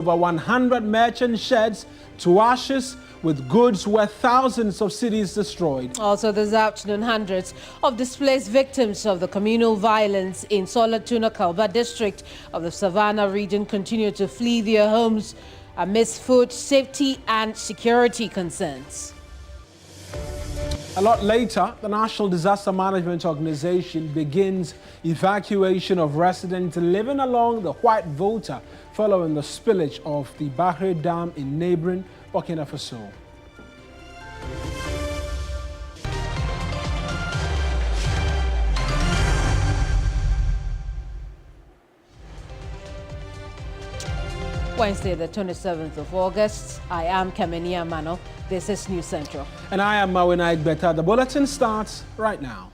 Over 100 merchant sheds to ashes, with goods worth thousands of cedis destroyed. Also this afternoon, hundreds of displaced victims of the communal violence in Sola-Tuna Kalba district of the Savannah region continue to flee their homes amidst food safety and security concerns. A lot later, the National Disaster Management Organization begins evacuation of residents living along the White Volta following the spillage of the Bagre Dam in neighboring Burkina Faso. Wednesday, the 27th of August. I am Kamenia Mano. This is News Central. And I am Mawina Igbeta. The bulletin starts right now.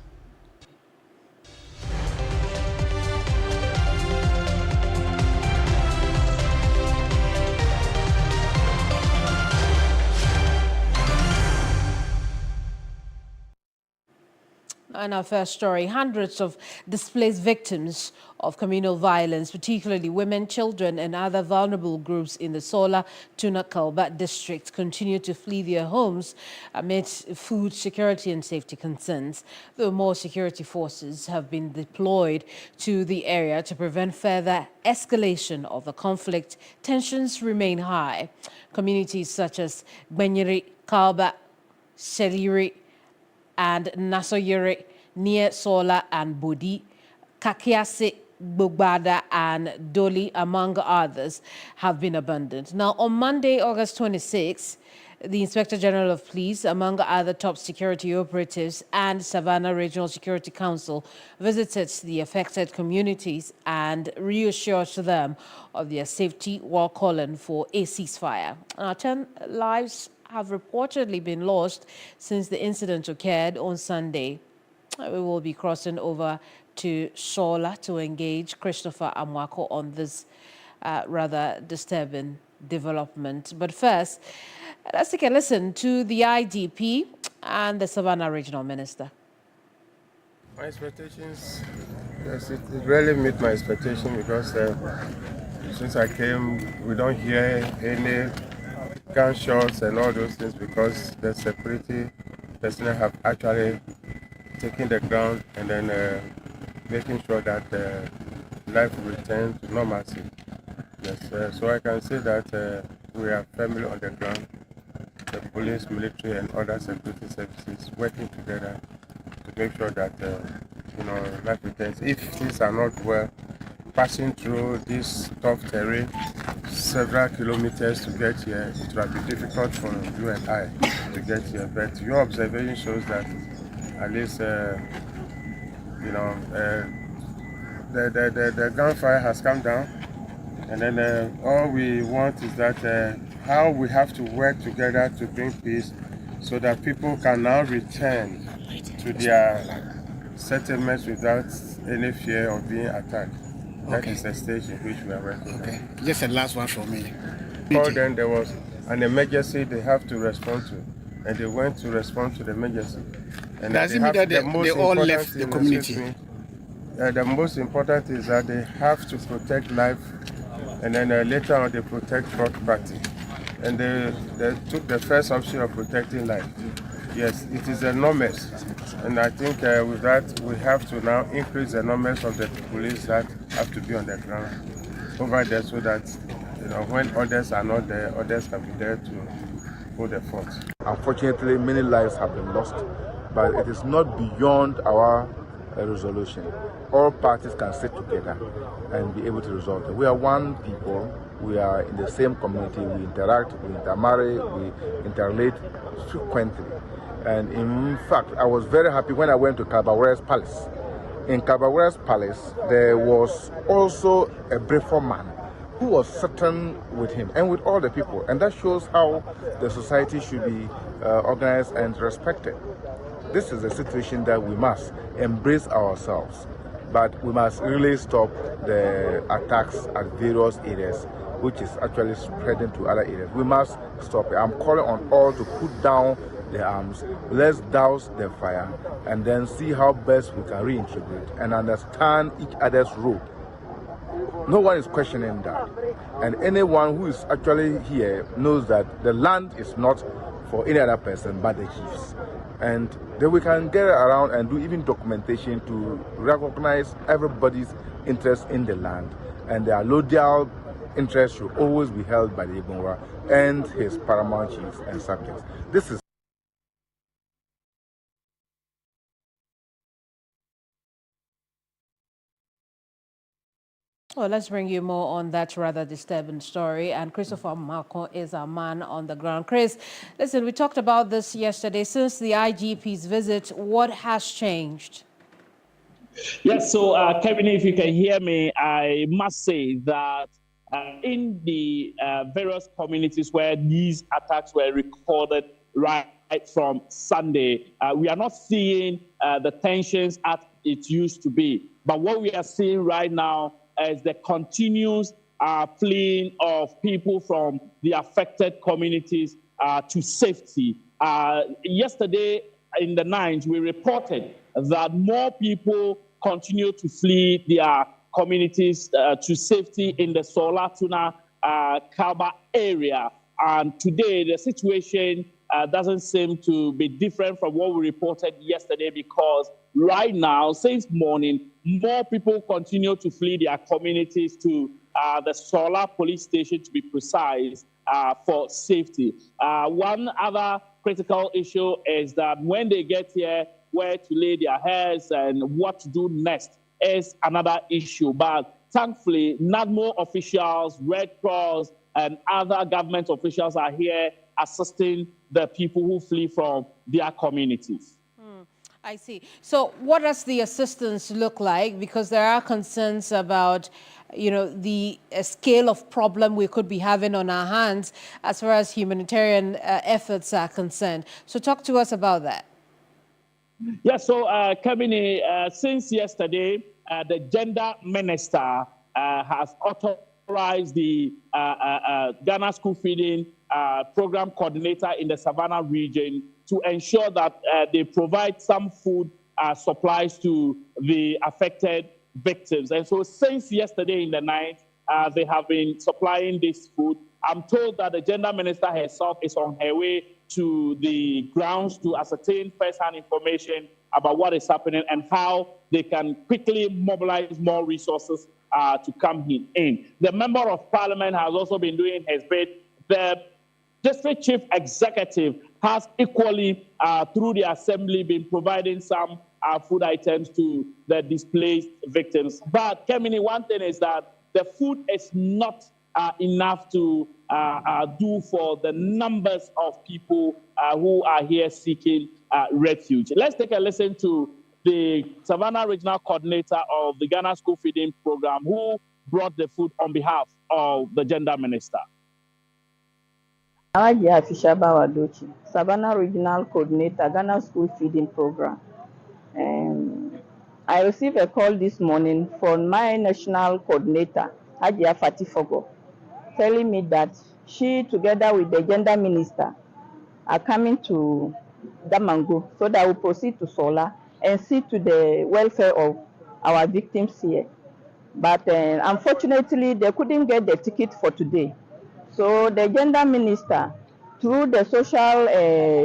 In our first story, hundreds of displaced victims of communal violence, particularly women, children, and other vulnerable groups in the Sola-Tuna Kalba district, continue to flee their homes amid food security and safety concerns. Though more security forces have been deployed to the area to prevent further escalation of the conflict, tensions remain high. Communities such as Bagre, Kalba, Seliri, and Nasoyere near Sola and Bodi, Kakiase, Bogbada, and Doli, among others, have been abandoned. Now, on Monday, August 26, the Inspector General of Police, among other top security operatives, and Savannah Regional Security Council visited the affected communities and reassured them of their safety while calling for a ceasefire. 10 lives have reportedly been lost since the incident occurred on Sunday. We will be crossing over to Sola to engage Christopher Amwako on this rather disturbing development. But first, let's take a listen to the IDP and the Savannah Regional Minister. My expectations, yes, it really met my expectation because since I came, we don't hear any gunshots and all those things because the security personnel have actually taken the ground and then making sure that life will return to normalcy. Yes, so I can say that we are firmly on the ground, the police, military, and other security services working together to make sure that life returns. If things are not well, passing through this tough terrain, several kilometers to get here, it will be difficult for you and I to get here. But your observation shows that at least the gunfire has come down, and then all we want is that how we have to work together to bring peace, so that people can now return to their settlements without any fear of being attacked. That is the stage in which we are working. Okay, just the last one from me. Then there was an emergency they have to respond to, and they went to respond to the emergency. And does it mean that they all left the community? The most important is that they have to protect life, and then later on they protect property. And they took the first option of protecting life. Yes, it is enormous. And I think with that, we have to now increase the numbers of the police that have to be on the ground over there, so that when others are not there, others can be there to hold the fort. Unfortunately, many lives have been lost, but it is not beyond our resolution. All parties can sit together and be able to resolve it. We are one people. We are in the same community. We interact, we intermarry, we interrelate frequently. And in fact, I was very happy when I went to Kabawere's palace. In Kabawere's palace, there was also a Breford man who was sitting with him and with all the people. And that shows how the society should be organized and respected. This is a situation that we must embrace ourselves. But we must really stop the attacks at various areas, which is actually spreading to other areas. We must stop it. I'm calling on all to put down the arms. Let's douse the fire and then see how best we can reintegrate and understand each other's role. No one is questioning that. And anyone who is actually here knows that the land is not for any other person but the chiefs. And then we can get around and do even documentation to recognize everybody's interest in the land. And the allodial interest should always be held by the Igbonwa and his paramount chiefs and subjects. This is Well, let's bring you more on that rather disturbing story. And Christopher Marco is our man on the ground. Chris, listen, we talked about this yesterday. Since the IGP's visit, what has changed? Yes, so Kevin, if you can hear me, I must say that in the various communities where these attacks were recorded right from Sunday, we are not seeing the tensions as it used to be. But what we are seeing right now is the continuous fleeing of people from the affected communities to safety. Yesterday in the night, we reported that more people continue to flee their communities to safety in the Sola Tuna Kaba area. And today, the situation doesn't seem to be different from what we reported yesterday, because right now, since morning, more people continue to flee their communities to the Sola police station, to be precise, for safety. One other critical issue is that when they get here, where to lay their heads and what to do next is another issue. But thankfully, NADMO officials, Red Cross, and other government officials are here assisting the people who flee from their communities. I see. So what does the assistance look like? Because there are concerns about, you know, the scale of problem we could be having on our hands as far as humanitarian efforts are concerned. So talk to us about that. Yes, so Kabini, since yesterday, the gender minister has authorized the Ghana School Feeding Program Coordinator in the Savannah region to ensure that they provide some food supplies to the affected victims. And so since yesterday in the night, they have been supplying this food. I'm told that the gender minister herself is on her way to the grounds to ascertain first-hand information about what is happening and how they can quickly mobilize more resources to come in. The member of parliament has also been doing his bit. The district chief executive has equally, through the assembly, been providing some food items to the displaced victims. But, Kemini, one thing is that the food is not enough to do for the numbers of people who are here seeking refuge. Let's take a listen to the Savannah Regional Coordinator of the Ghana School Feeding Program, who brought the food on behalf of the Gender Minister. Savannah Regional Coordinator, Ghana School Feeding Program. I received a call this morning from my national coordinator, Hajia Fatifogo, telling me that she, together with the gender minister, are coming to Damango so that we proceed to Sola and see to the welfare of our victims here. But unfortunately, they couldn't get the ticket for today. So the gender minister, through the social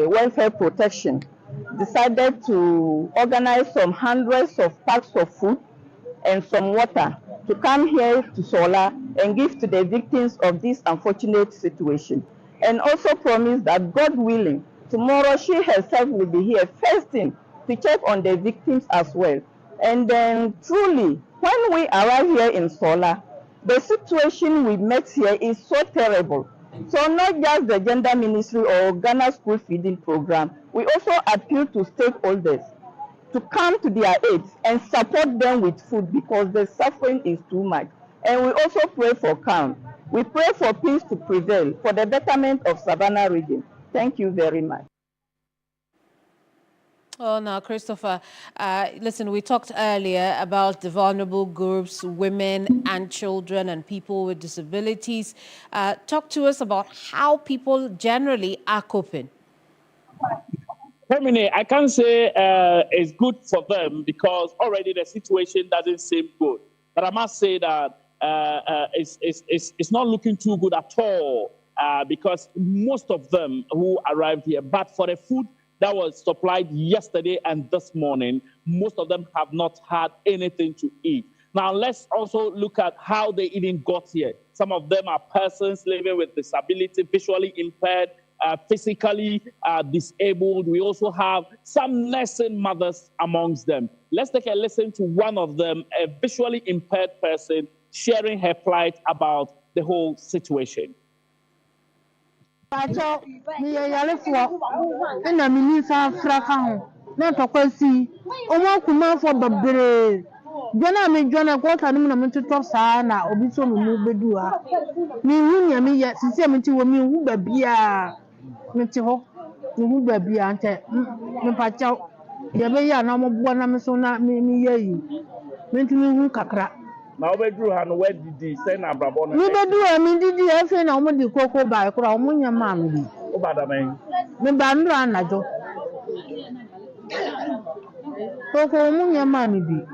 welfare protection, decided to organize some hundreds of packs of food and some water to come here to Sola and give to the victims of this unfortunate situation. And also promised that, God willing, tomorrow she herself will be here first thing to check on the victims as well. And then truly, when we arrive here in Sola, the situation we met here is so terrible. So not just the gender ministry or Ghana School Feeding Program, we also appeal to stakeholders to come to their aid and support them with food because the suffering is too much. And we also pray for calm. We pray for peace to prevail for the betterment of Savannah region. Thank you very much. Oh, now, Christopher, listen, we talked earlier about the vulnerable groups, women and children and people with disabilities. Talk to us about how people generally are coping. I can't say it's good for them because already the situation doesn't seem good. But I must say that it's not looking too good at all because most of them who arrived here, but for the food that was supplied yesterday and this morning, most of them have not had anything to eat. Now, let's also look at how they even got here. Some of them are persons living with disability, visually impaired, physically disabled. We also have some nursing mothers amongst them. Let's take a listen to one of them, a visually impaired person, sharing her plight about the whole situation. Jana mi jona ko tanu na mi to sana obi so mi mu bedu ha mi hu nya mi ye sisi mi ti wo mi hu ba bia mi ti ho mi hu ba bia ante mi pa chaw ye be ya na mo bo na mi so na mi ye yi mi ti mi hu kakra na obedu ha no where did say na brabo na mi bedu ha mi didi e fe na mo di koko ba kura mo nya ma mi di o ba da men mi ba ndu anajo koko mo nya ma mi di.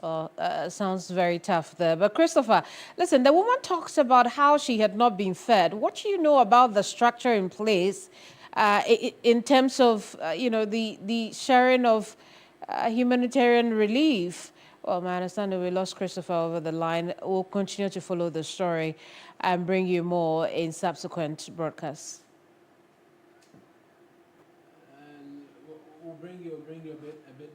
Oh, sounds very tough there. But Christopher, listen, the woman talks about how she had not been fed. What do you know about the structure in place in terms of, the sharing of humanitarian relief? Well, my understanding, we lost Christopher over the line. We'll continue to follow the story and bring you more in subsequent broadcasts. And we'll bring you a bit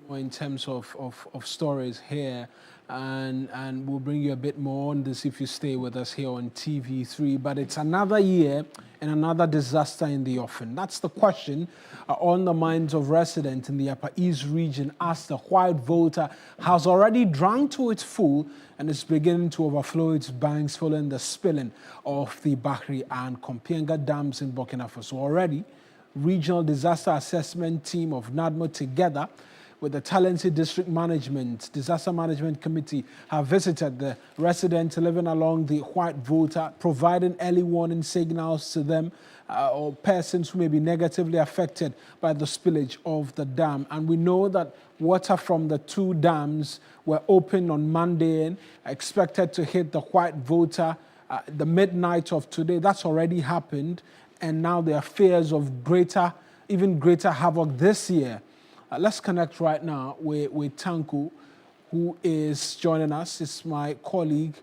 more in terms of stories here, and we'll bring you a bit more on this if you stay with us here on TV3. But it's another year and another disaster in the offing. That's the question on the minds of residents in the Upper East region, as the white voter has already drunk to its full and is beginning to overflow its banks following the spilling of the Bagre and Kompienga dams in Burkina Faso. Already, Regional Disaster Assessment Team of NADMO, together with the talented District Management, Disaster Management Committee, have visited the residents living along the white volta, providing early warning signals to them or persons who may be negatively affected by the spillage of the dam. And we know that water from the two dams were opened on Monday and expected to hit the white volta the midnight of today. That's already happened. And now there are fears of even greater havoc this year. Let's connect right now with Tanku, who is joining us. It's my colleague,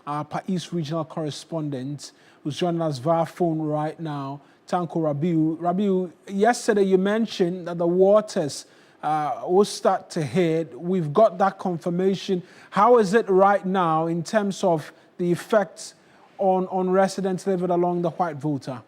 our East Regional Correspondent, who's joining us via phone right now. Tanku Rabiu. Rabiu, yesterday you mentioned that the waters will start to hit. We've got that confirmation. How is it right now in terms of the effects on residents living along the white volta?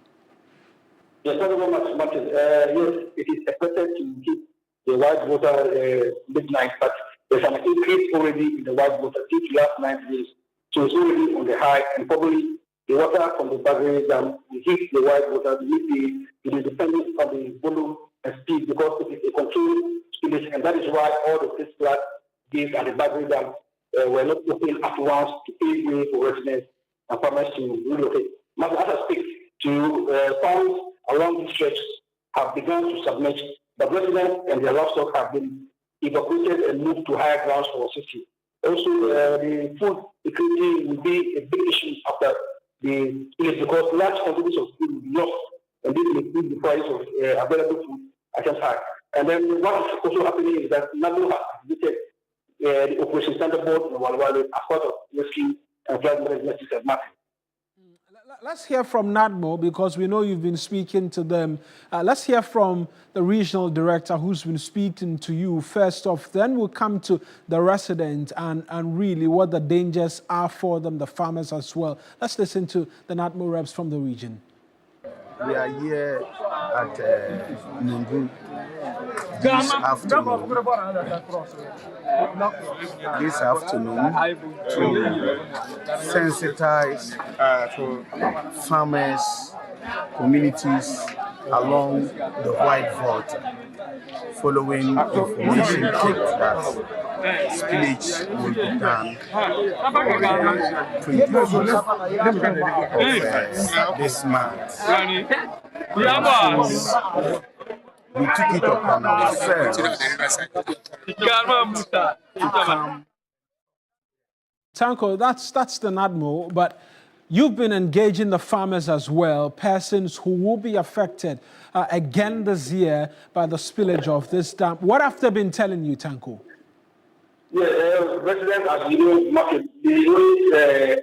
Yes, thank you very much, Martin. Yes, it is expected to hit the white water midnight, but there's an increase already in the white water since last 9 days. So it's already on the high, and probably the water from the Bagre dam will hit the white water. It is depending on the volume and speed, because it is a controlled spillage, and that is why all the six flat gates at the Bagre dam were not open at once to pave way for residents and farmers to relocate. As I speak, to farms along these stretches have begun to submerge. The residents and their livestock have been evacuated and moved to higher grounds for safety. Also, the food security will be a big issue after the spillage, because large quantities of food will be lost, and this will increase the price of available food at a high. And then what is also happening is that NADMO has activated the Operation Standard Board in Walwale as part of rescue and flood management system mapping. Let's hear from NADMO, because we know you've been speaking to them. Let's hear from the regional director who's been speaking to you first off. Then we'll come to the residents and really what the dangers are for them, the farmers as well. Let's listen to the NADMO reps from the region. We are here at Nungu this afternoon to sensitize farmers, communities along the white volta, following information that spillage will be done on the 25th of this month. we took it upon ourselves to come. Tanko, that's the NADMO, but you've been engaging the farmers as well, persons who will be affected again this year by the spillage of this dam. What have they been telling you, Tanko? Yeah, residents, as you know, market, they always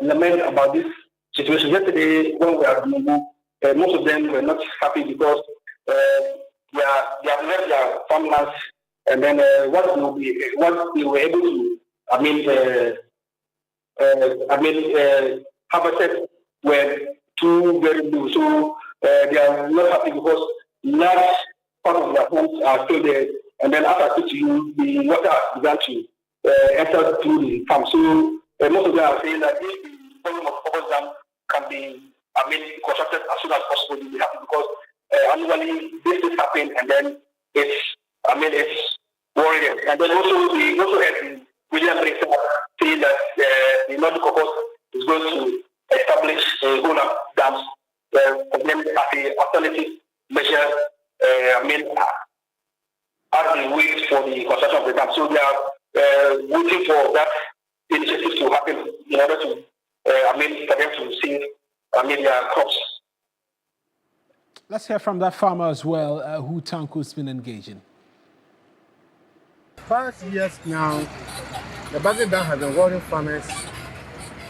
lament about this situation. Yesterday, when we had most of them were not happy because they have left their farmlands, and then what they were able to, harvested were too very low. So they are not happy because large part of their homes are still there. And then after I speak to you, the water began to enter through the farm. So most of them are saying that if the problem of Purpose Dam can be, constructed as soon as possible, they'll be happy because annually this is happening, and then it's worrying. And then also we also had William Brixton saying that the Northern Caucus is going to establish own dams as an alternative measure. As they wait for the construction of the dam. So they are waiting for that initiative to happen in order to, for them to save, their crops. Let's hear from that farmer as well, who Tanko's been engaging. Past years now, the Bagre Dam has been worrying farmers,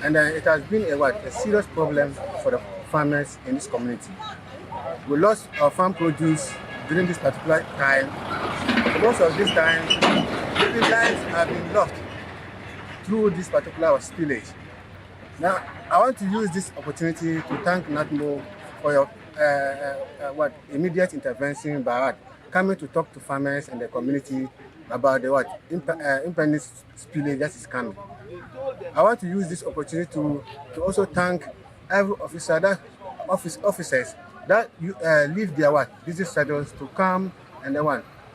and it has been a serious problem for the farmers in this community. We lost our farm produce during this particular time. Most of this time, the lives have been lost through this particular spillage. Now, I want to use this opportunity to thank NATMO for your immediate intervention by coming to talk to farmers and the community about the impending spillage that is coming. I want to use this opportunity to also thank every officer, officers that leave their busy schedules to come and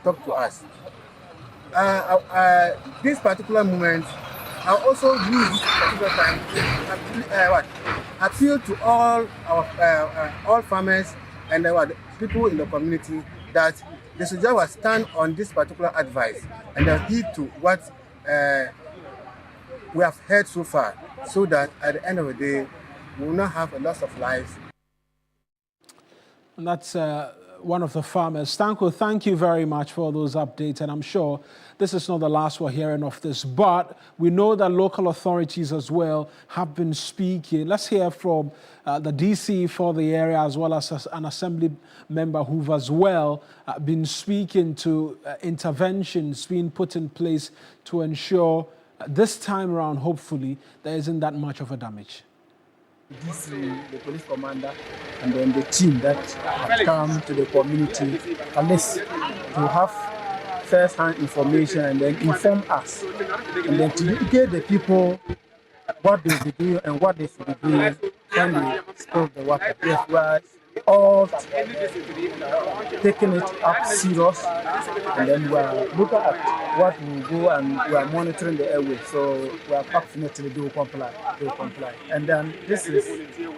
talk to us. This particular moment, I also use this particular time to appeal to all farmers and people in the community that they should just stand on this particular advice and heed to what we have heard so far, so that at the end of the day, we will not have a loss of lives. And that's one of the farmers. Tanko, thank you very much for those updates, and I'm sure this is not the last we're hearing of this, but we know that local authorities as well have been speaking. Let's hear from the DC for the area, as well as an assembly member who've as well been speaking to interventions being put in place to ensure this time around, hopefully, there isn't that much of a damage. DC, the police commander, and then the team that have come to the community, at least to have first-hand information and then inform us, and then to educate the people what they be doing and what they should be doing when they spill the water. Yes, we are all taking it up serious, and then we are looking at what we go, and we are monitoring the airway. So we are confidently they will comply. And then this is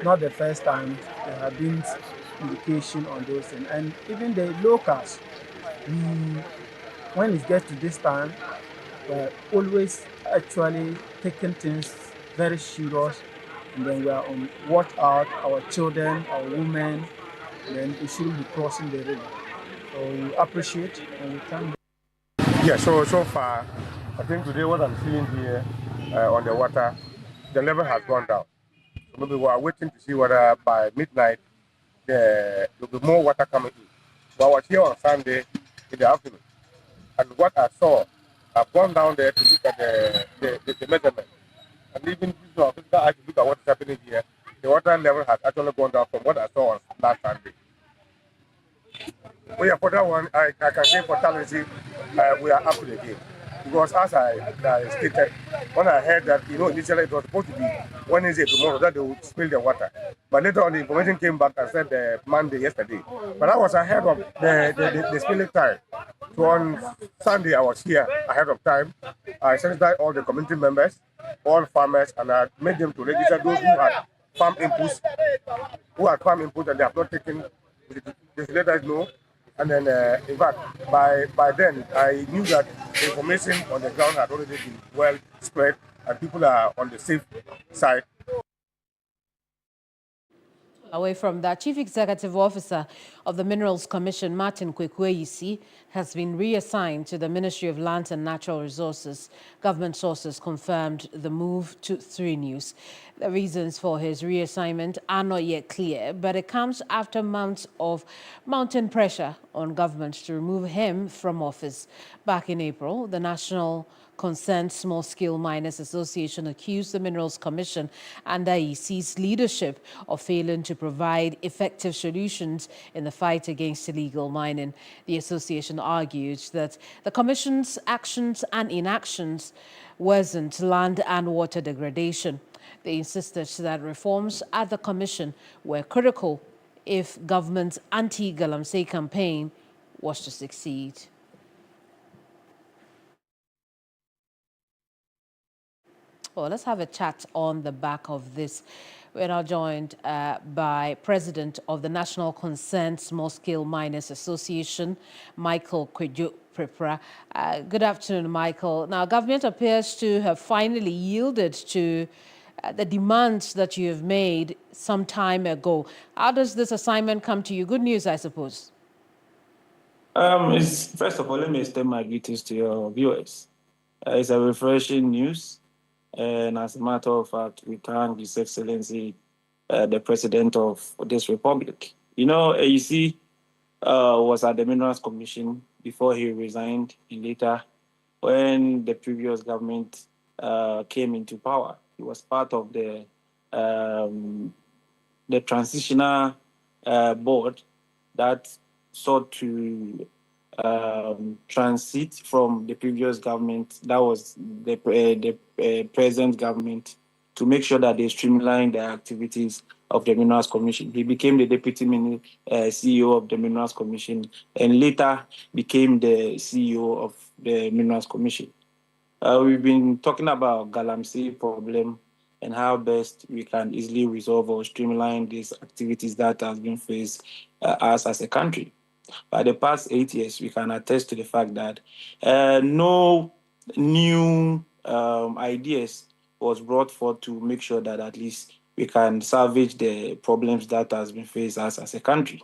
not the first time there have been indication on those things, and even the locals. When it gets to this time, we're always actually taking things very serious, and then we are on watch out, our children, our women, and then we shouldn't be crossing the river. So we appreciate and we thank. Yeah, so far, I think today what I'm seeing here on the water, the level has gone down. So maybe we are waiting to see whether by midnight there will be more water coming in. So I was here on Sunday in the afternoon, and what I saw, I've gone down there to look at the measurement. And even this officer, I look at what's happening here. The water level has actually gone down from what I saw on last Sunday. Oh yeah, for that one, I can say for Finalizing, we are up to the game. Because as I stated, when I heard that, initially it was supposed to be Wednesday tomorrow that they would spill the water. But later on, the information came back and said Monday yesterday. But I was ahead of the spilling time. So on Sunday, I was here ahead of time. I sensitized all the community members, all farmers, and I made them to register those who had farm inputs, and they have not taken. They should let us know And then, in fact, by then, I knew that information on the ground had already been well spread, and people are on the safe side. Away from that, Chief Executive Officer of the Minerals Commission, Martin Kwekweyisi, has been reassigned to the Ministry of Lands and Natural Resources. Government sources confirmed the move to 3 News. The reasons for his reassignment are not yet clear, but it comes after months of mounting pressure on government to remove him from office. Back in April, the National Concerned Small-Scale Miners Association accused the Minerals Commission under EC's leadership of failing to provide effective solutions in the fight against illegal mining. The association argued that the Commission's actions and inactions worsened land and water degradation. They insisted that reforms at the Commission were critical if government's anti-Galamsey campaign was to succeed. Well, let's have a chat on the back of this. We're now joined by President of the National Concerned Small-Scale Miners Association, Michael Kwejo-Prepra. Good afternoon, Michael. Now, government appears to have finally yielded to the demands that you have made some time ago. How does this assignment come to you? Good news, I suppose. First of all, let me extend my greetings to your viewers. It's a refreshing news. And as a matter of fact, we thank His Excellency, the President of this Republic. You know, AEC was at the Minerals Commission before he resigned, and later, when the previous government came into power, he was part of the transitional board that sought to transit from the previous government, that was the present government, to make sure that they streamline the activities of the Minerals Commission. He became the deputy CEO of the Minerals Commission, and later became the CEO of the Minerals Commission. We've been talking about Galamsey problem and how best we can easily resolve or streamline these activities that has been faced us as a country. By the past 8 years, we can attest to the fact that no new ideas was brought forth to make sure that at least we can salvage the problems that has been faced us as a country.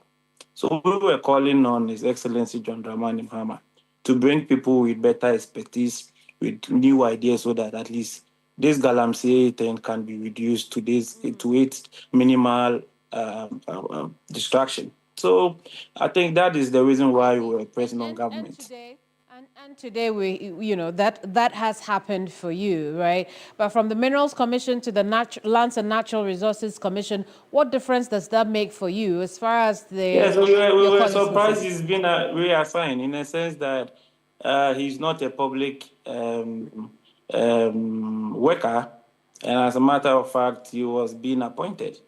So we were calling on His Excellency John Dramani Mahama to bring people with better expertise, with new ideas, so that at least this Galamsey thing can be reduced to its minimal distraction. So I think that is the reason why we were pressing on government. And today, we, that has happened for you, right? But from the Minerals Commission to the Lands and Natural Resources Commission, what difference does that make for you as far as the... Yes, we were surprised he's been reassigned, in a sense that he's not a public worker, and as a matter of fact, he was being appointed.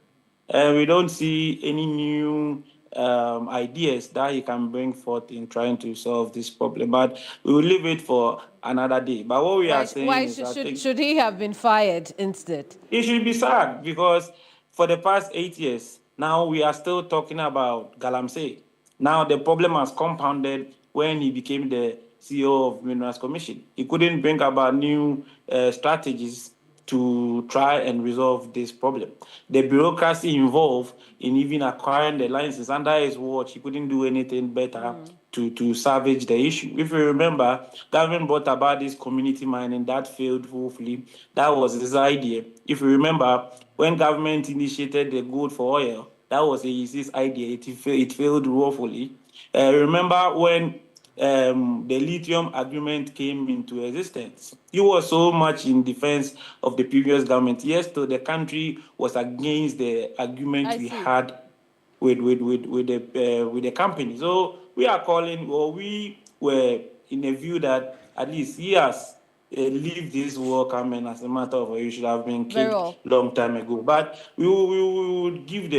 And we don't see any new ideas that he can bring forth in trying to solve this problem. But we will leave it for another day. But what we are saying is... should he have been fired instead? He should be sacked, because for the past 8 years, now we are still talking about Galamsey. Now the problem has compounded when he became the CEO of Minerals Commission. He couldn't bring about new strategies to try and resolve this problem. The bureaucracy involved in even acquiring the licenses under his watch, he couldn't do anything better to salvage the issue. If you remember, government brought about this community mining that failed woefully. That was his idea. If you remember, when government initiated the gold for oil, that was his idea. It failed woefully. Remember when the lithium agreement came into existence? He was so much in defense of the previous government. Yes, so the country was against the agreement we had with the company. So we are calling, or we were in a view that at least he has leave this war coming. As a matter of fact, you should have been kicked long time ago. But we will give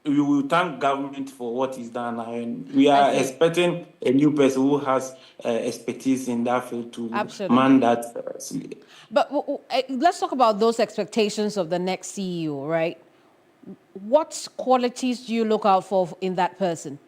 we will thank government for what is done now, and we are expecting a new person who has expertise in that field to man that. But let's talk about those expectations of the next CEO, right? what qualities do you look out for in that person?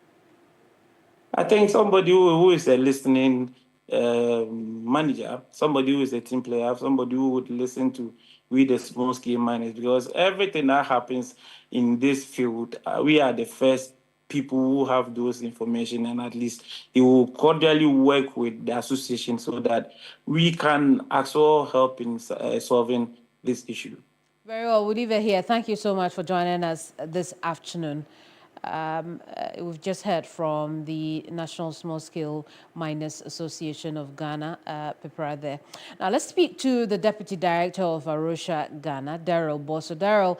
I think somebody who is a listening manager, somebody who is a team player, somebody who would listen to we the small scale miners, because everything that happens in this field, we are the first people who have those information, and at least he will cordially work with the association so that we can also help in solving this issue. Very well, we'll leave it here. Thank you so much for joining us this afternoon. We've just heard from the National Small Scale Miners Association of Ghana, Pepra there. Now let's speak to the Deputy Director of Arusha, Ghana, Daryl Bosso. Daryl,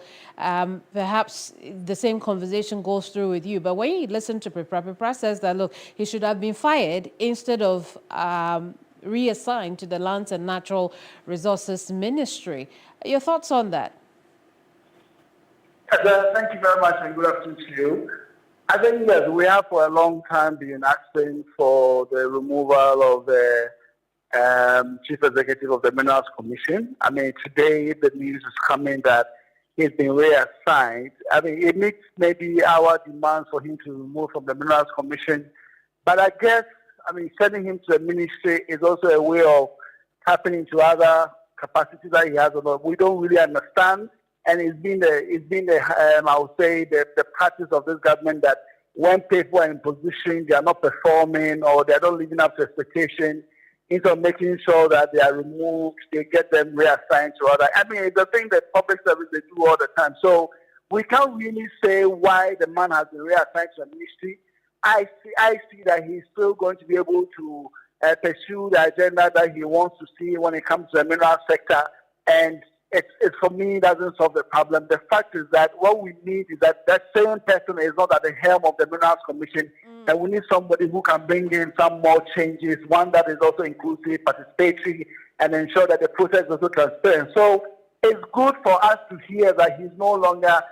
perhaps the same conversation goes through with you, but when you listen to Pepra says that, look, he should have been fired instead of reassigned to the Lands and Natural Resources Ministry. Your thoughts on that? Thank you very much and good afternoon to you. I think, yes, we have for a long time been asking for the removal of the Chief Executive of the Minerals Commission. I mean, today the news is coming that he's been reassigned. I mean, it meets maybe our demands for him to remove from the Minerals Commission. But I guess, I mean, sending him to the ministry is also a way of tapping into other capacities that he has. We don't really understand. And it's been I would say, the practice of this government that when people are in position, they are not performing or they are not living up to expectation, instead of making sure that they are removed, they get them reassigned to other. I mean, the thing that public service they do all the time. So we can't really say why the man has been reassigned to the ministry. I see that he's still going to be able to pursue the agenda that he wants to see when it comes to the mineral sector, and it for me doesn't solve the problem. The fact is that what we need is that same person is not at the helm of the Minerals Commission, and we need somebody who can bring in some more changes, one that is also inclusive, participatory, and ensure that the process is also transparent. So it's good for us to hear that he's no longer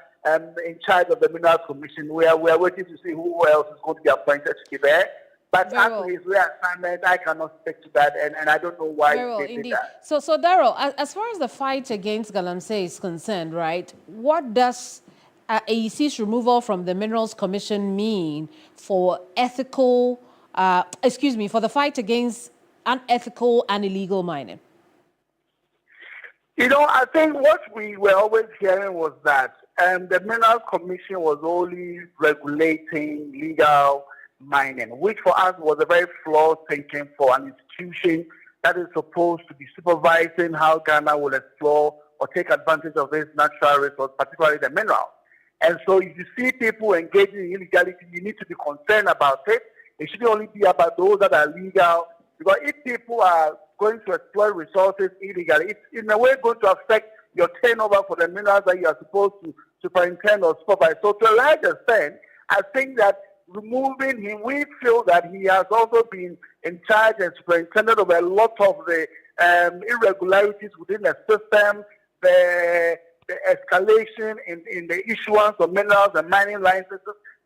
in charge of the Minerals Commission. We are waiting to see who else is going to be appointed to be there. But as his reassignment, I cannot speak to that, and I don't know why they did that. So Daryl, as far as the fight against Galamsey is concerned, right, what does AEC's removal from the Minerals Commission mean for for the fight against unethical and illegal mining? You know, I think what we were always hearing was that the Minerals Commission was only regulating legal mining, which for us was a very flawed thinking for an institution that is supposed to be supervising how Ghana will explore or take advantage of this natural resource, particularly the minerals. And so if you see people engaging in illegality, you need to be concerned about it. It shouldn't only be about those that are legal, because if people are going to exploit resources illegally, it's in a way going to affect your turnover for the minerals that you are supposed to superintend or supervise. So to a large extent, I think that removing him, we feel that he has also been in charge and superintendent of a lot of the irregularities within the system, the escalation in the issuance of minerals and mining licenses,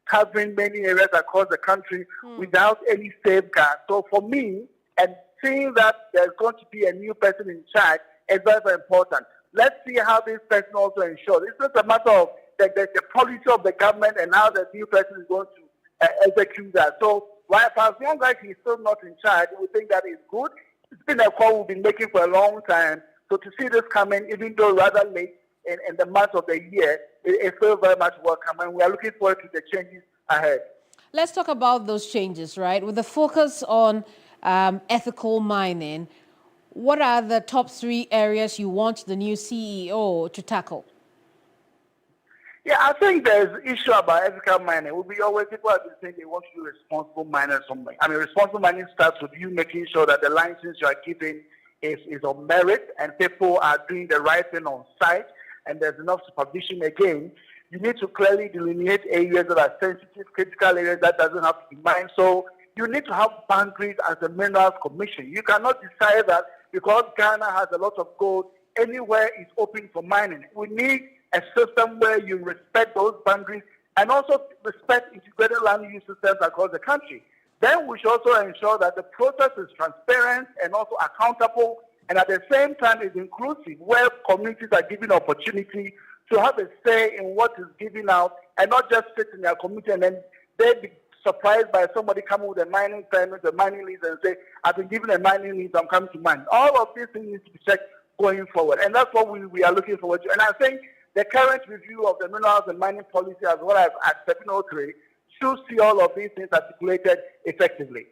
covering many areas across the country without any safeguard. So for me, and seeing that there's going to be a new person in charge is very, very important. Let's see how this person also ensures. It's not a matter of the policy of the government and how the new person is going to execute that. So, while as long as he's still not in charge, we think that is good. It's been a call we've been making for a long time. So to see this coming, even though rather late in the month of the year, it feels very much welcome, and we are looking forward to the changes ahead. Let's talk about those changes, right? With the focus on ethical mining, what are the top 3 areas you want the new CEO to tackle? Yeah, I think there's issue about ethical mining. Will be always people have been saying they want to do responsible mining something. I mean, responsible mining starts with you making sure that the license you are giving is on merit and people are doing the right thing on site and there's enough supervision. Again, you need to clearly delineate areas that are sensitive, critical areas that doesn't have to be mined. So you need to have boundaries as a Minerals Commission. You cannot decide that because Ghana has a lot of gold, anywhere is open for mining. We need a system where you respect those boundaries and also respect integrated land use systems across the country. Then we should also ensure that the process is transparent and also accountable, and at the same time is inclusive, where communities are given opportunity to have a say in what is given out and not just sit in their community and then they be surprised by somebody coming with a mining permit, a mining lease, and say, I've been given a mining lease, I'm coming to mine. All of these things need to be checked going forward. And that's what we are looking forward to. And I think the current review of the minerals and mining policy as well as Act 703 should see all of these things articulated effectively.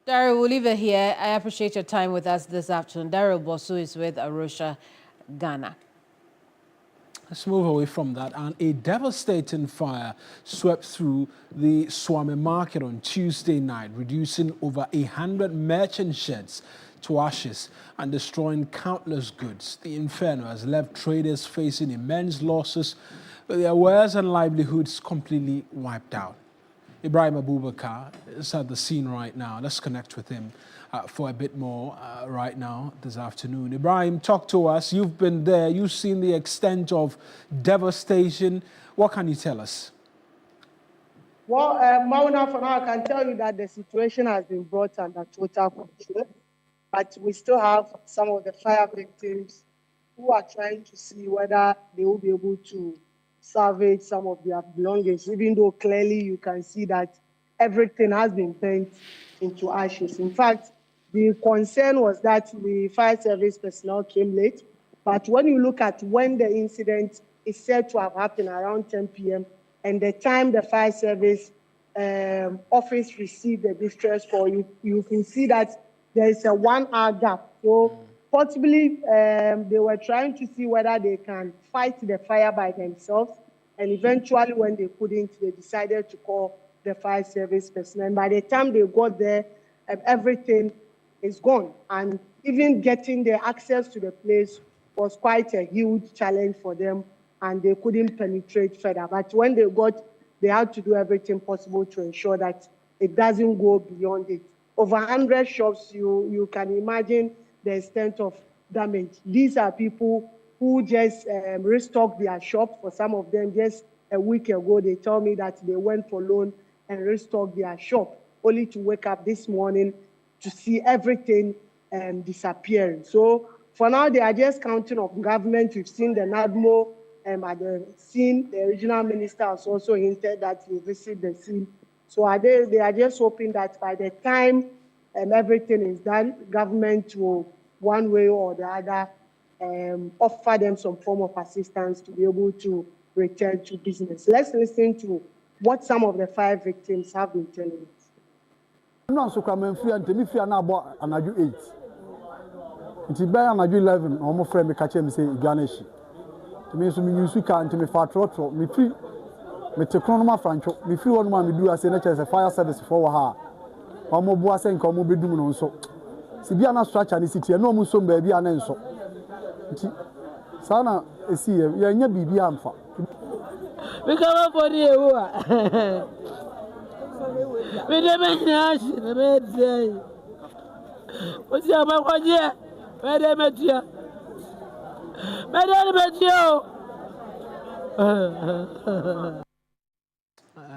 Daryl, we'll leave it here. I appreciate your time with us this afternoon. Daryl Bosu is with Arusha, Ghana. Let's move away from that. And a devastating fire swept through the Swami market on Tuesday night, reducing over 100 merchant sheds to ashes and destroying countless goods. The inferno has left traders facing immense losses, with their wares and livelihoods completely wiped out. Ibrahim Abubakar is at the scene right now. Let's connect with him for a bit more right now this afternoon. Ibrahim, talk to us. You've been there. You've seen the extent of devastation. What can you tell us? Well, Mauna, for now, I can tell you that the situation has been brought under total control, but we still have some of the fire victims who are trying to see whether they will be able to salvage some of their belongings, even though clearly you can see that everything has been burnt into ashes. In fact, the concern was that the fire service personnel came late, but when you look at when the incident is said to have happened around 10 p.m. and the time the fire service office received the distress call, you can see that there is a 1 hour gap. So possibly they were trying to see whether they can fight the fire by themselves, and eventually when they couldn't, they decided to call the fire service personnel. And by the time they got there, everything is gone. And even getting the access to the place was quite a huge challenge for them, and they couldn't penetrate further. But when they got, they had to do everything possible to ensure that it doesn't go beyond it. Over 100 shops, you can imagine the extent of damage. These are people who just restocked their shop. For some of them, just a week ago, they told me that they went for loan and restocked their shop, only to wake up this morning to see everything disappearing. So for now, they are just counting on government. We've seen the NADMO at the scene. The regional minister has also hinted that he will visit the scene. So they are just hoping that by the time everything is done, government will, one way or the other, offer them some form of assistance to be able to return to business. Let's listen to what some of the fire victims have been telling us. No, so come and free and me free na about anaju 8. It's by anaju 11. My friend me catch me say Ganeshi. To me so me use car and me fat trotro. Me free. Me take chrono francho. Me free one man me do as a fire service for ha. Omo bo ase nka omo bedum no so. Si bia na structure ni city no mu so ba bia na nso. Nti sana esi ye nya bibia amfa. We come for the ewa. We dem na shi na me dey. O si ama kwaje. We dem metia. Me dem metia.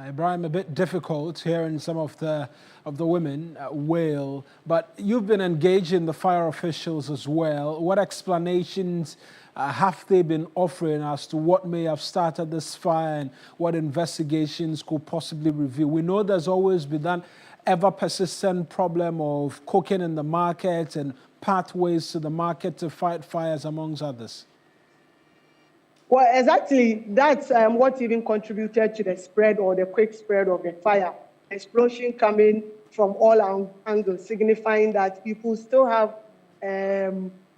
Ibrahim, a bit difficult hearing some of the women wail, but you've been engaged in the fire officials as well. What explanations have they been offering as to what may have started this fire and what investigations could possibly reveal? We know there's always been that ever-persistent problem of cocaine in the market and pathways to the market to fight fires, amongst others. Well, exactly. That's what even contributed to the spread or the quick spread of the fire. Explosion coming from all angles, signifying that people still have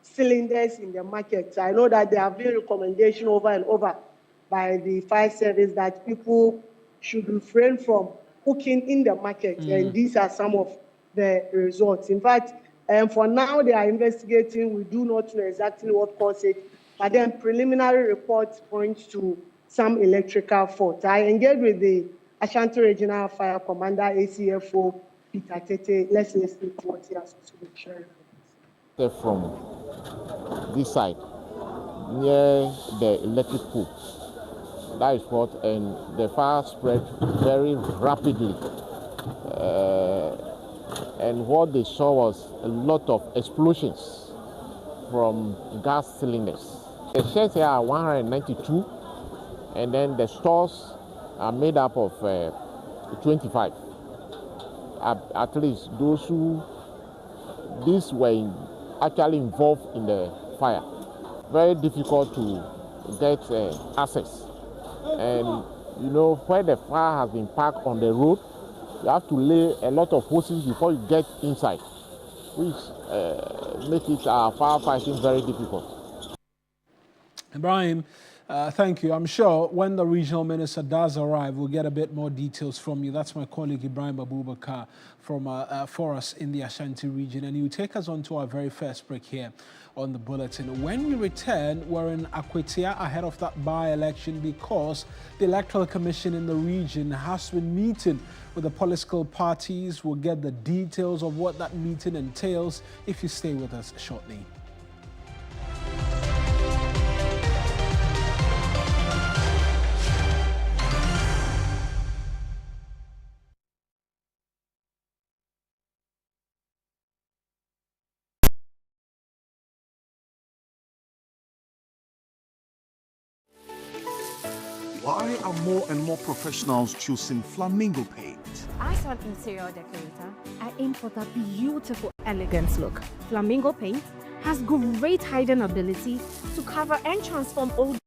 cylinders in the market. I know that there have been recommendations over and over by the fire service that people should refrain from cooking in the market. And these are some of the results. In fact, for now, they are investigating. We do not know exactly what caused it. But then preliminary reports point to some electrical fault. I engaged with the Ashanti Regional Fire Commander, ACFO, Peter Tete. Let's listen to what he has to share. From this side, near the electric pole, that is what, and the fire spread very rapidly. And what they saw was a lot of explosions from gas cylinders. The sheds here are 192, and then the stores are made up of 25. At least those these were actually involved in the fire. Very difficult to get access. And you know, where the fire has been parked on the road, you have to lay a lot of hoses before you get inside, which makes it firefighting very difficult. Ibrahim, thank you. I'm sure when the regional minister does arrive, we'll get a bit more details from you. That's my colleague Ibrahim Abubakar from for us in the Ashanti region. And he'll take us on to our very first break here on the bulletin. When we return, we're in Akwatia ahead of that by-election because the Electoral Commission in the region has been meeting with the political parties. We'll get the details of what that meeting entails if you stay with us shortly. Why are more and more professionals choosing Flamingo paint? As an interior decorator, I aim for that beautiful, elegant look. Flamingo paint has great hiding ability to cover and transform old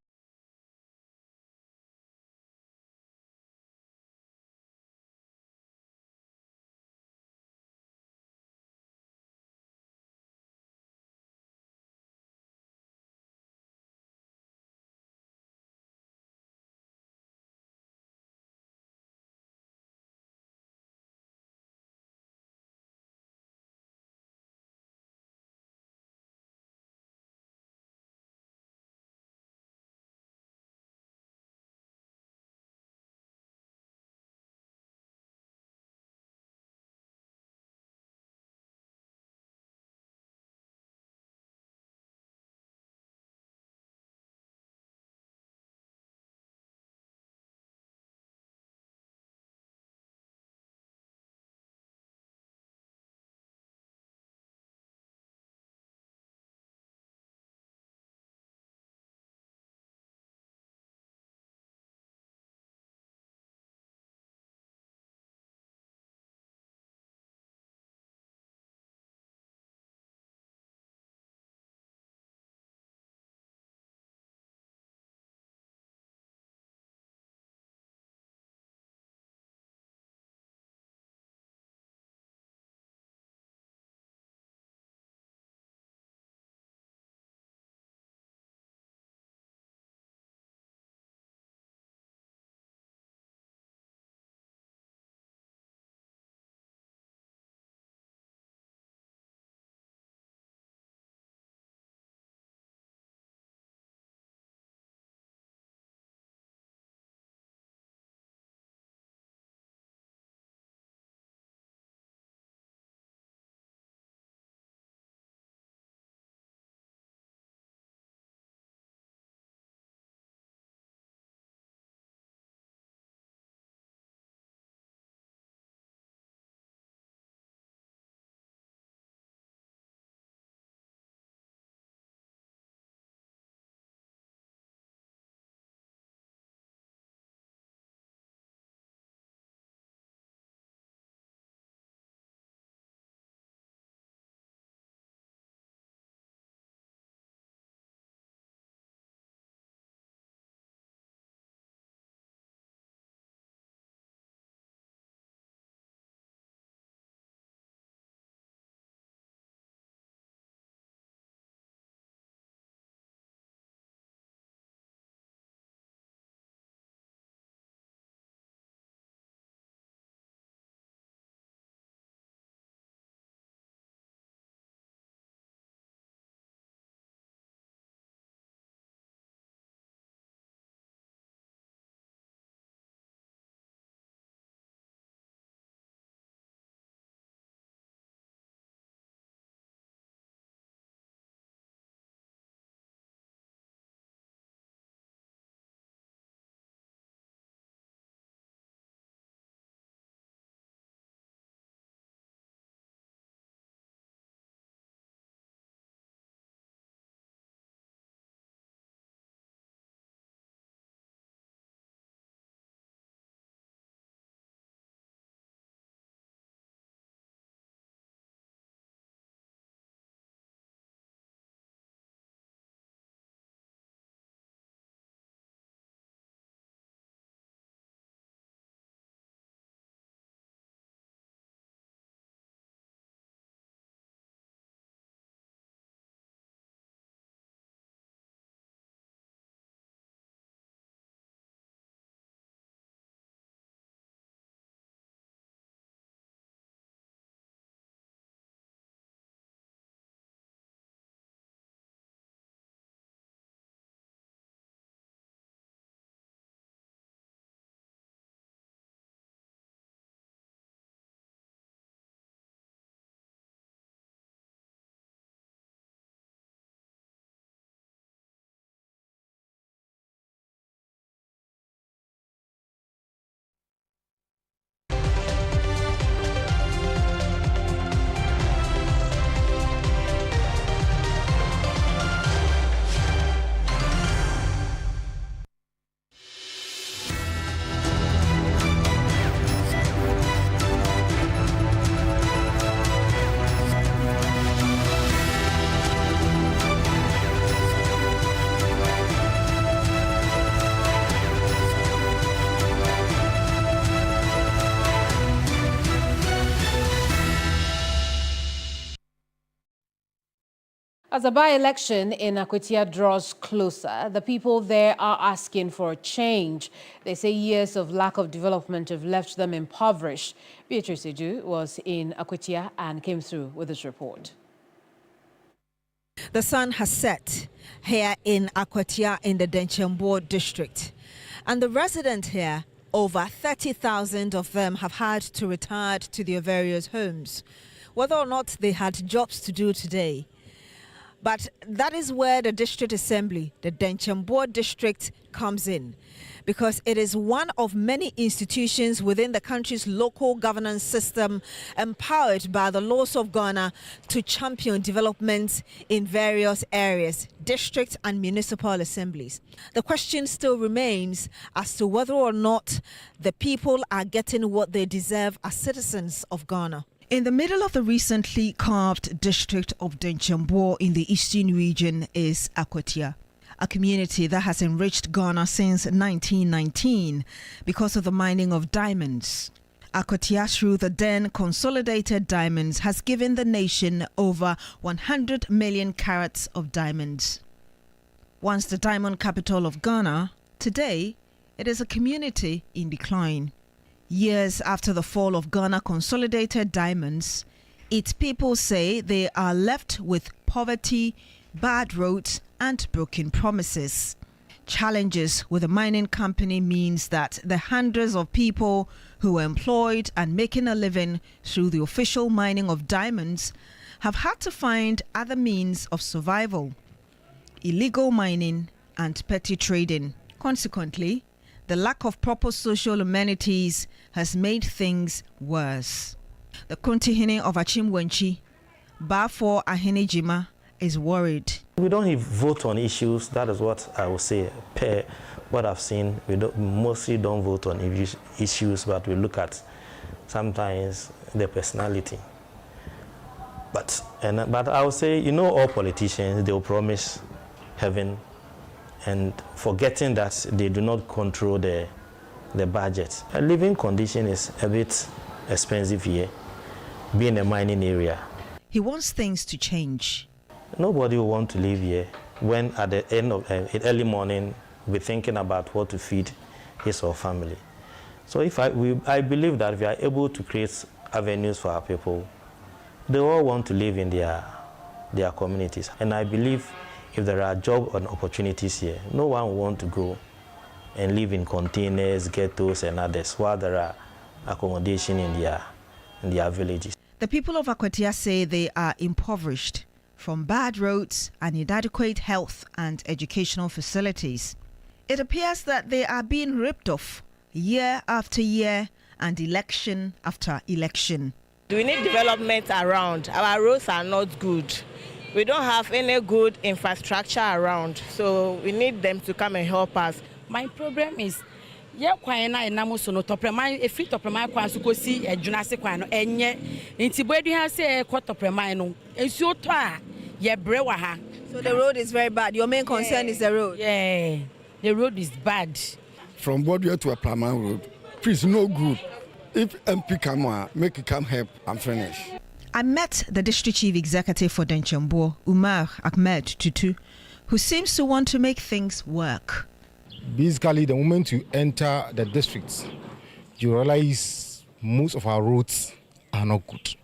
As a by-election in Akwatia draws closer, the people there are asking for a change. They say years of lack of development have left them impoverished. Beatrice Edu was in Akwatia and came through with this report. The sun has set here in Akwatia in the Denchembo district. And the residents here, over 30,000 of them, have had to return to their various homes, whether or not they had jobs to do today. But that is where the district assembly, the Denchembo district, comes in, because it is one of many institutions within the country's local governance system empowered by the laws of Ghana to champion development in various areas, district and municipal assemblies. The question still remains as to whether or not the people are getting what they deserve as citizens of Ghana. In the middle of the recently carved district of Denchembo in the eastern region is Akwatia, a community that has enriched Ghana since 1919 because of the mining of diamonds. Akwatia, through the then consolidated diamonds, has given the nation over 100 million carats of diamonds. Once the diamond capital of Ghana, today it is a community in decline. Years after the fall of Ghana Consolidated Diamonds, its people say they are left with poverty, bad roads and broken promises. Challenges with the mining company means that the hundreds of people who were employed and making a living through the official mining of diamonds have had to find other means of survival: illegal mining and petty trading. Consequently, the lack of proper social amenities has made things worse. The Kontihine of Achimwenchi, Bafo Ahenejima, is worried. We don't vote on issues, that is what I would say. Per what I've seen, we mostly don't vote on issues, but we look at sometimes the personality. But I would say, all politicians, they will promise heaven, and forgetting that they do not control the budget. A living condition is a bit expensive here, being a mining area. He wants things to change. Nobody will want to live here when at the end of early morning we're thinking about what to feed his or family. So I believe that if we are able to create avenues for our people, they all want to live in their communities. And I believe if there are job and opportunities here, no one will want to go and live in containers, ghettos and others, while there are accommodation in their villages. The people of Akwatia say they are impoverished from bad roads and inadequate health and educational facilities. It appears that they are being ripped off year after year and election after election. We need development around. Our roads are not good. We don't have any good infrastructure around, so we need them to come and help us. My problem is, kwan na enam so no topreman e fit topreman kwan so kosi adwuna se kwan no enye nti boadu ha se ko topreman no ensuo to a ye bre wa ha. So the road is very bad. Your main concern is the road. Yeah, the road is bad. From Bodua to a Plaman road, please, no good. If MP come, make it come help, I'm finished. I met the district chief executive for Denchembo, Umar Ahmed Tutu, who seems to want to make things work. Basically, the moment you enter the districts, you realize most of our roads are not good.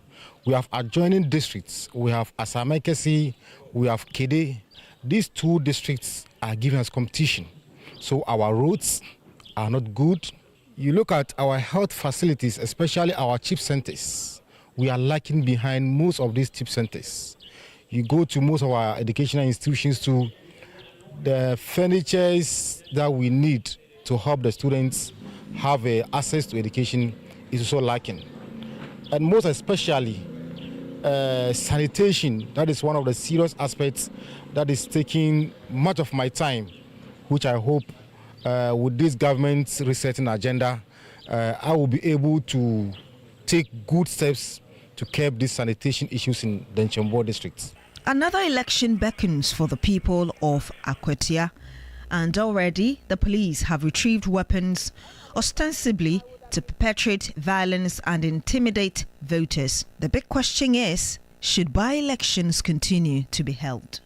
We have adjoining districts. We have Asamekesi, we have Kede. These two districts are giving us competition. So our roads are not good. You look at our health facilities, especially our CHIP centers. We are lagging behind most of these CHIP centers. You go to most of our educational institutions too, the furnitures that we need to help the students have access to education is also lacking. And most especially, sanitation, that is one of the serious aspects that is taking much of my time, which I hope with this government's resetting agenda, I will be able to take good steps to curb these sanitation issues in Denchembo district. Another election beckons for the people of Akwatia, and already the police have retrieved weapons ostensibly to perpetrate violence and intimidate voters. The big question is, should by-elections continue to be held.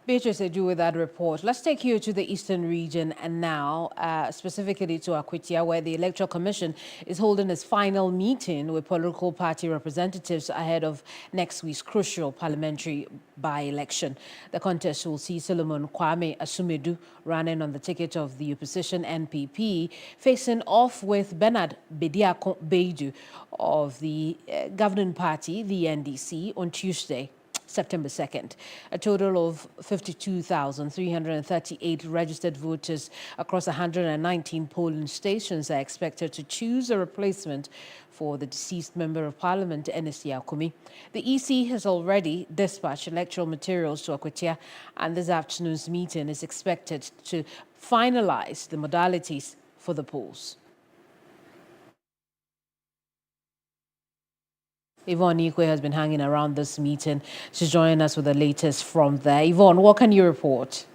Beatrice, I do with that report. Let's take you to the eastern region and now specifically to Akwatia, where the Electoral Commission is holding its final meeting with political party representatives ahead of next week's crucial parliamentary by-election. The contest will see Solomon Kwame Asumedu running on the ticket of the opposition NPP, facing off with Bernard Bediako Beidu of the governing party, the NDC, on Tuesday, September 2nd. A total of 52,338 registered voters across 119 polling stations are expected to choose a replacement for the deceased Member of Parliament, Enes Yakumi. The EC has already dispatched electoral materials to Akwatia, and this afternoon's meeting is expected to finalize the modalities for the polls. Yvonne Nikwe has been hanging around this meeting. She's joining us with the latest from there. Yvonne, what can you report?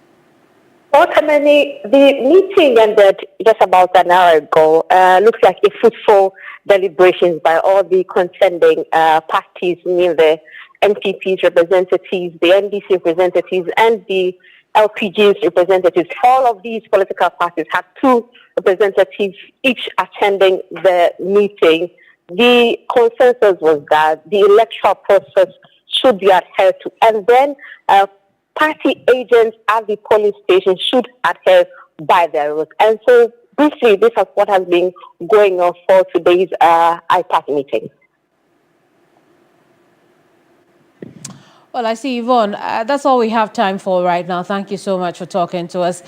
The meeting ended just about an hour ago. Looks like a fruitful deliberations by all the contending parties, meaning the NPP's representatives, the NDC representatives, and the LPG's representatives. All of these political parties had two representatives each attending the meeting. The consensus was that the electoral process should be adhered to, and then party agents at the polling station should adhere by their rules. And so, briefly, this is what has been going on for today's IPAC meeting. Well, I see, Yvonne, that's all we have time for right now. Thank you so much for talking to us.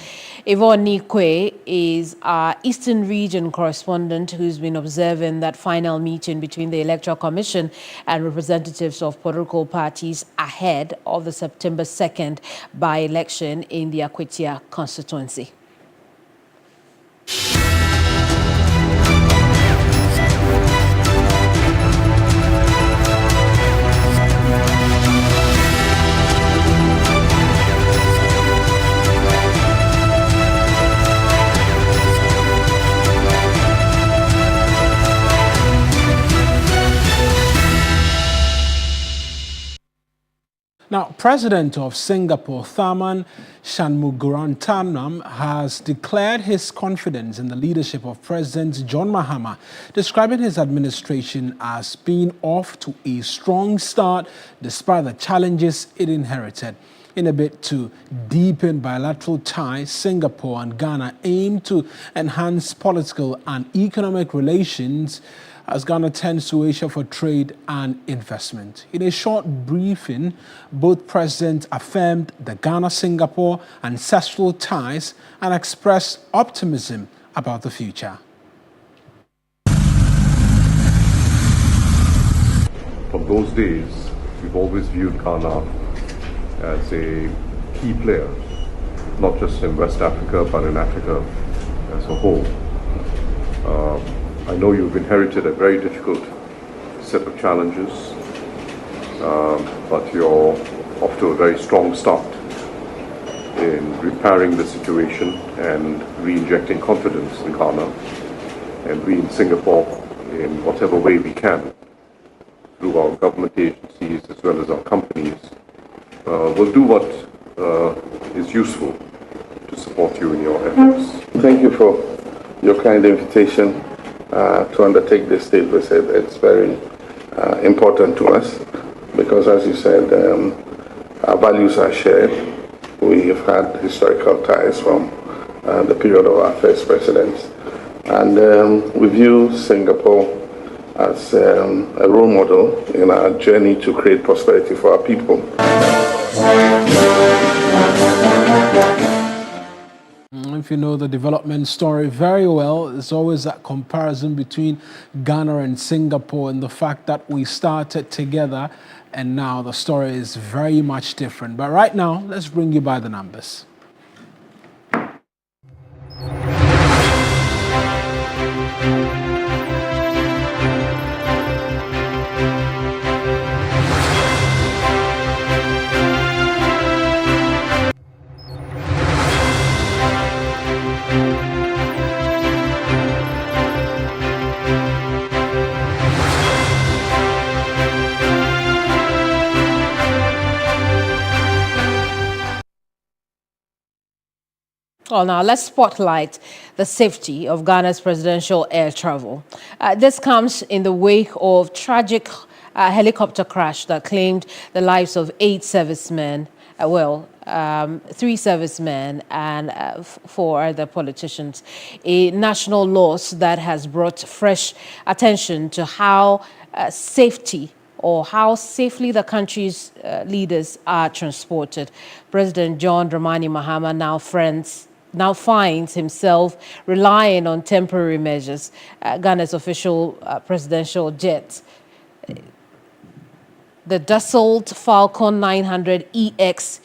Yvonne Nikwe is our Eastern Region correspondent who's been observing that final meeting between the Electoral Commission and representatives of political parties ahead of the September 2nd by-election in the Akwatia constituency. Now, President of Singapore, Tharman Shanmugaratnam, has declared his confidence in the leadership of President John Mahama, describing his administration as being off to a strong start despite the challenges it inherited. In a bid to deepen bilateral ties, Singapore and Ghana aim to enhance political and economic relations as Ghana turns to Asia for trade and investment. In a short briefing, both presidents affirmed the Ghana-Singapore ancestral ties and expressed optimism about the future. From those days, we've always viewed Ghana as a key player, not just in West Africa, but in Africa as a whole. I know you've inherited a very difficult set of challenges, but you're off to a very strong start in repairing the situation and re-injecting confidence in Ghana, and we in Singapore, in whatever way we can, through our government agencies as well as our companies, will do what is useful to support you in your efforts. Thank you for your kind invitation to undertake this state visit. It's very important to us because, as you said, our values are shared. We have had historical ties from the period of our first presidents, and we view Singapore as a role model in our journey to create prosperity for our people. If you know the development story very well, there's always that comparison between Ghana and Singapore and the fact that we started together and now the story is very much different. But right now, let's bring you by the numbers. Well, now let's spotlight the safety of Ghana's presidential air travel. This comes in the wake of tragic helicopter crash that claimed the lives of 8 servicemen, 3 servicemen and 4 other politicians. A national loss that has brought fresh attention to how safely the country's leaders are transported. President John Dramani Mahama now finds himself relying on temporary measures. Ghana's official presidential jet, the Dassault Falcon 900 EX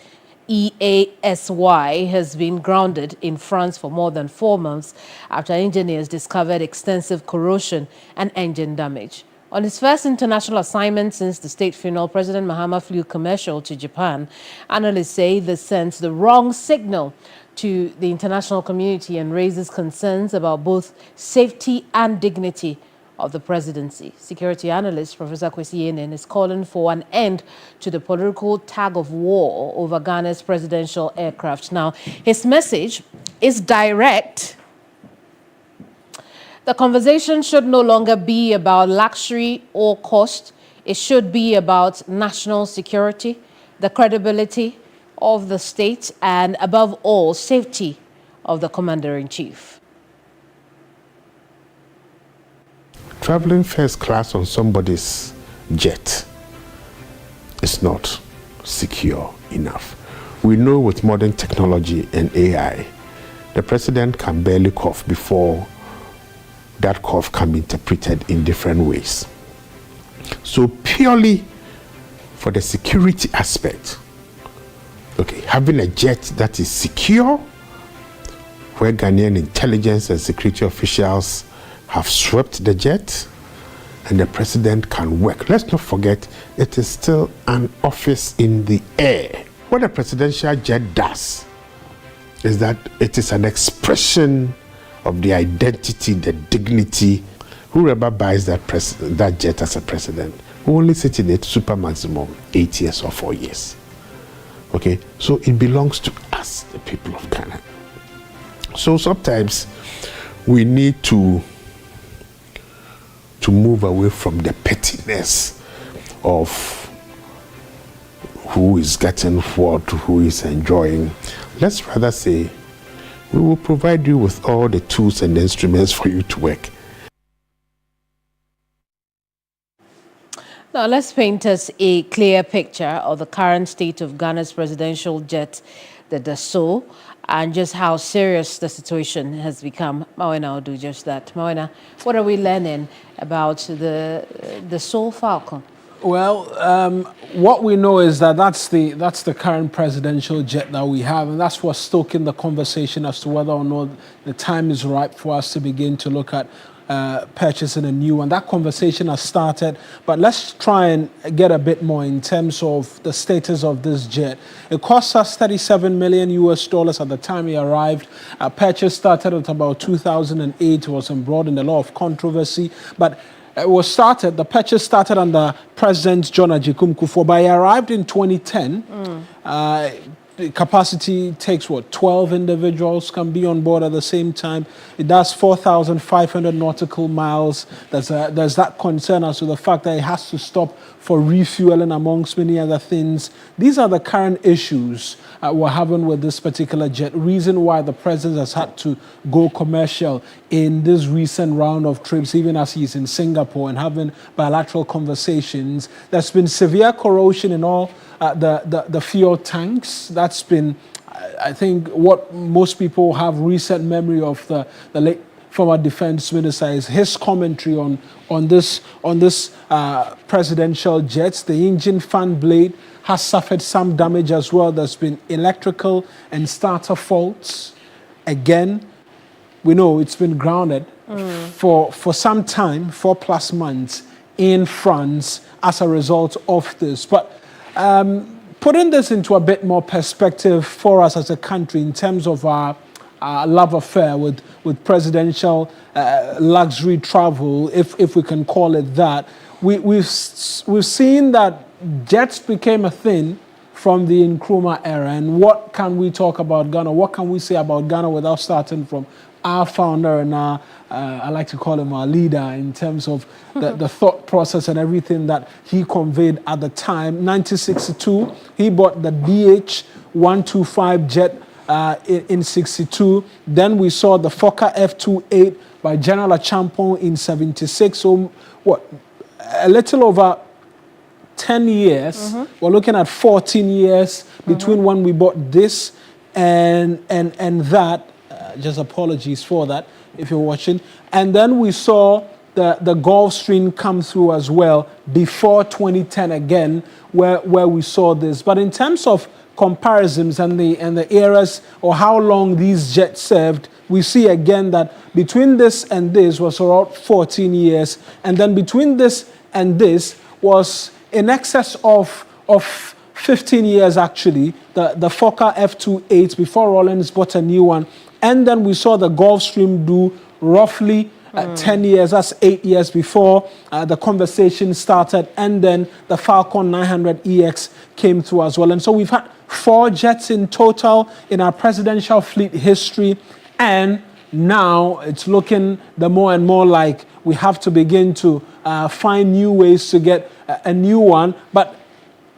EASY, has been grounded in France for more than 4 months after engineers discovered extensive corrosion and engine damage. On his first international assignment since the state funeral, President Mahama flew commercial to Japan. Analysts say this sends the wrong signal to the international community and raises concerns about both safety and dignity of the presidency. Security analyst Professor Kwesi Yenen is calling for an end to the political tug of war over Ghana's presidential aircraft. Now, his message is direct. The conversation should no longer be about luxury or cost. It should be about national security, the credibility of the state, and above all, safety of the commander-in-chief. Traveling first class on somebody's jet is not secure enough. We know with modern technology and AI, the president can barely cough before that cough can be interpreted in different ways. So purely for the security aspect, okay, having a jet that is secure, where Ghanaian intelligence and security officials have swept the jet and the president can work. Let's not forget, it is still an office in the air. What a presidential jet does is that it is an expression of the identity, the dignity. Whoever buys that jet as a president will only sit in it super maximum 8 years or 4 years. Okay, so it belongs to us, the people of Ghana. So sometimes we need to move away from the pettiness of who is getting what, who is enjoying. Let's rather say, we will provide you with all the tools and instruments for you to work. Now, let's paint us a clear picture of the current state of Ghana's presidential jet, the Dassault, and just how serious the situation has become. Mawena will do just that. Mawena, what are we learning about the Dassault Falcon? Well, what we know is that that's the current presidential jet that we have, and that's what's stoking the conversation as to whether or not the time is ripe for us to begin to look at purchasing a new one. That conversation has started, but let's try and get a bit more in terms of the status of this jet. It cost us $37 million at the time it arrived. Purchase started at about 2008. It was embroiled in a lot of controversy, but the purchase started under President John Agyekum Kufuor, but it arrived in 2010. The capacity takes 12 individuals can be on board at the same time. It does 4,500 nautical miles. There's that concern as to the fact that it has to stop for refueling, amongst many other things. These are the current issues we're having with this particular jet. Reason why the president has had to go commercial in this recent round of trips, even as he's in Singapore and having bilateral conversations. There's been severe corrosion in all the fuel tanks. That's been, I think, what most people have recent memory of the late former defense minister is his commentary on this presidential jets. The engine fan blade has suffered some damage as well. There's been electrical and starter faults. Again, we know it's been grounded for some time, 4+ months in France as a result of this. But putting this into a bit more perspective for us as a country in terms of our love affair with presidential luxury travel, if we can call it that, we've seen that jets became a thing from the Nkrumah era. And what can we talk about Ghana? What can we say about Ghana without starting from our founder and our, I like to call him our leader in terms of the thought process and everything that he conveyed at the time. 1962, he bought the DH-125 jet in 62. Then we saw the Fokker F-28 by General Achampong in 76. So what, a little over 10 years. We're looking at 14 years between when we bought this and that. Just apologies for that if you're watching. And then we saw the Gulfstream come through as well before 2010 again, where we saw this. But in terms of comparisons and the eras or how long these jets served, we see again that between this and this was around 14 years. And then between this and this was in excess of 15 years actually. The Fokker F-28 before Rollins bought a new one. And then we saw the Gulfstream do roughly 10 years, that's 8 years before the conversation started. And then the Falcon 900EX came through as well. And so we've had 4 jets in total in our presidential fleet history. And now it's looking the more and more like we have to begin to find new ways to get a new one. But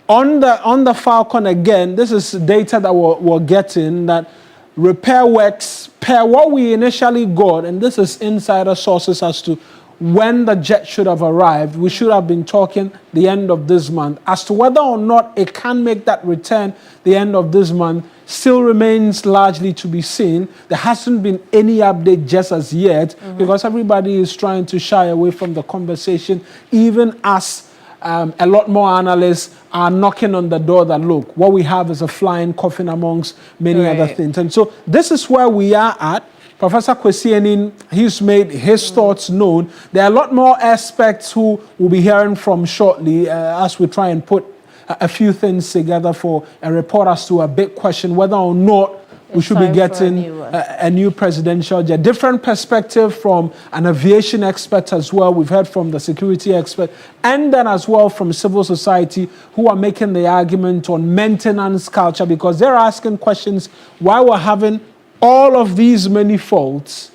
on the Falcon again, this is data that we're getting that repair works per what we initially got, and this is insider sources as to when the jet should have arrived. We should have been talking the end of this month. As to whether or not it can make that return the end of this month still remains largely to be seen. There hasn't been any update just as yet because everybody is trying to shy away from the conversation, even as a lot more analysts are knocking on the door that, look, what we have is a flying coffin amongst many other things. And so this is where we are at. Professor Kwesi Enin, he's made his thoughts known. There are a lot more aspects who we'll be hearing from shortly as we try and put a few things together for a report as to a big question, whether or not we should be getting a new presidential jet. Different perspective from an aviation expert as well. We've heard from the security expert, and then as well from civil society who are making the argument on maintenance culture, because they're asking questions why we're having all of these many faults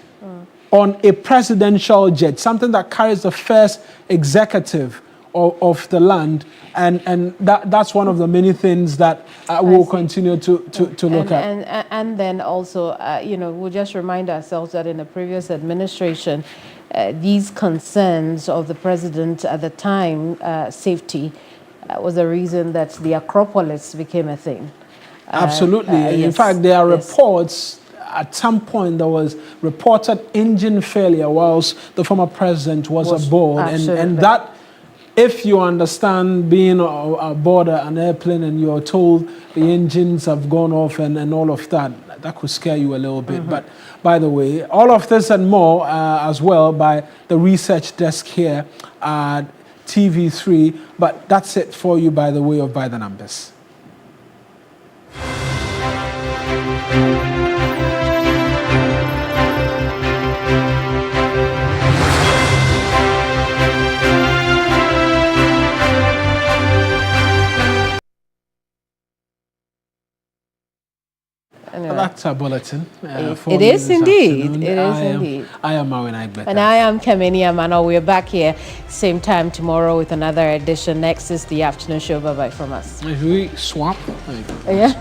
on a presidential jet, something that carries the first executive of the land. And that's one of the many things that we'll continue to look at. And then also, we'll just remind ourselves that in the previous administration, these concerns of the president at the time, safety, was the reason that the Acropolis became a thing. Absolutely. In fact, there are reports. At some point, there was reported engine failure whilst the former president was aboard. And that, if you understand being aboard an airplane and you're told the engines have gone off and all of that, that could scare you a little bit. But by the way, all of this and more as well by the research desk here at TV3. But that's it for you by the way of By the Numbers. That's our bulletin. It is indeed. It is indeed. I am Marwin Aigbeta. And I am Kameni Amano. We're back here same time tomorrow with another edition. Next is the afternoon show. Bye-bye from us. If we swap. Yeah.